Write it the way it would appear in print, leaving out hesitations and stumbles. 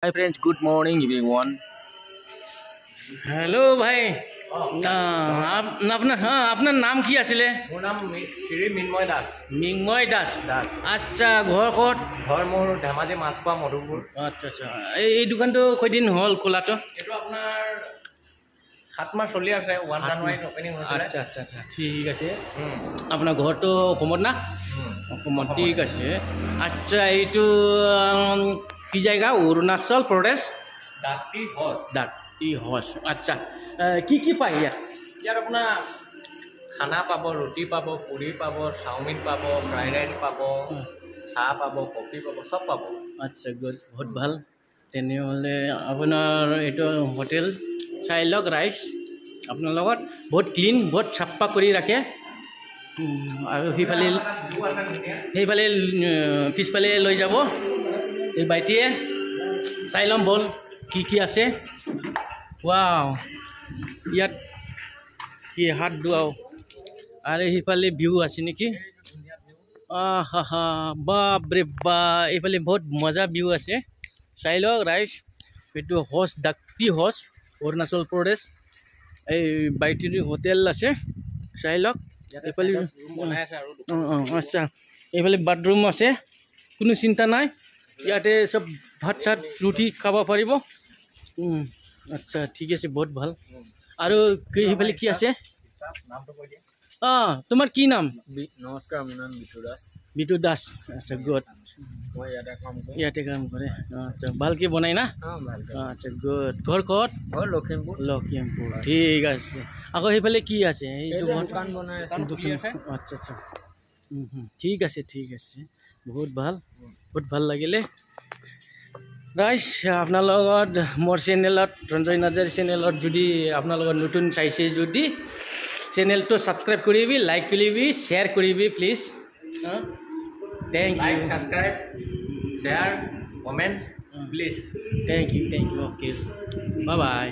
Hi friends, good morning everyone. Hello भाई, আপনাৰ নাম কি আছিলে? মোৰ নাম শ্ৰী মিন্ময় দাস। মিন্ময় দাস। আচ্ছা, ঘৰ ক'ত? ঘৰ মোৰ ধেমাজি মাছখোৱা মধুপুৰ। আচ্ছা আচ্ছা, এই দোকানটো কেইদিন হ'ল খোলাটো? এইটো আপোনাৰ 7 মাহ চলি আছে, 1 জানুৱাৰীত অপেনিং হৈছিলে। আচ্ছা আচ্ছা আচ্ছা, ঠিক আছে। আপোনাৰ ঘৰটো অসমত না? অসমত, ঠিক আছে। আচ্ছা, এইটো কি জায়গা? অৰুণাচল প্ৰদেশ, দাঁতি হজ। আচ্ছা, কি পায় ইয়াত? ইয়াত আপোনাৰ খানা পাব, ৰুটি পাব, পুৰি পাব, চাওমিন পাব, ফ্ৰাইড ৰাইচ পাব, চাহ পাব, কফি পাব, চব পাব। আচ্ছা, গুড, বহুত ভাল। তেনেহ'লে আপোনাৰ এইটো হোটেল চাই লওক, ৰাইচ আপোনাৰ লগত বহুত ক্লিন, বহুত চাফা কৰি ৰাখে। আৰু সেইফালে পিছফালে লৈ যাব এই বাইটিয়ে। চাই ল'ম বল কি আছে। ৱাও, ইয়াত কি হাত ধোৱাও, আৰু সেইফালে ভিউ আছে নেকি? হা বাপৰে বা, এইফালে বহুত মজা ভিউ আছে। চাই লওক ৰাইজ, এইটো হজ, দাঁতি হজ, অৰুণাচল প্ৰদেশ। এই বাইটিৰ হোটেল আছে, চাই লওক। এইফালে আচ্ছা, এইফালে বাথৰুম আছে, কোনো চিন্তা নাই। ইয়াতে চব ভাত চাত ৰুটি খাব পাৰিব। আচ্ছা, ঠিক আছে, বহুত ভাল। আৰু সেইফালে কি আছে? তোমাৰ কি নাম? নমস্কাৰ, মোৰ নাম বিটু দাস। বিটু দাস। আচ্ছা, গুড। মই ইয়াতে কাম কৰে। আচ্ছা, ভালকে বনাই না? আচ্ছা, গুড। ঘৰ ক'ত? ঘৰ লখিমপুৰ। ঠিক আছে। আকৌ সেইফালে কি আছে? দোকান বনাই আছে। আচ্ছা আচ্ছা, ঠিক আছে ঠিক আছে, বহুত ভাল, বহুত ভাল লাগিলে। ৰাইজ, আপোনাৰ লগত মোৰ চেনেলত, ৰঞ্জয় নাৰ্জাৰ চেনেলত যদি আপোনাৰ লগত নতুন চাইছে যদি চেনেলটো ছাবস্ক্ৰাইব কৰিবি, লাইক কৰিবি, শ্বেয়াৰ কৰিবি please. Thank you. Subscribe, share, comment please. Thank you, okay, bye by.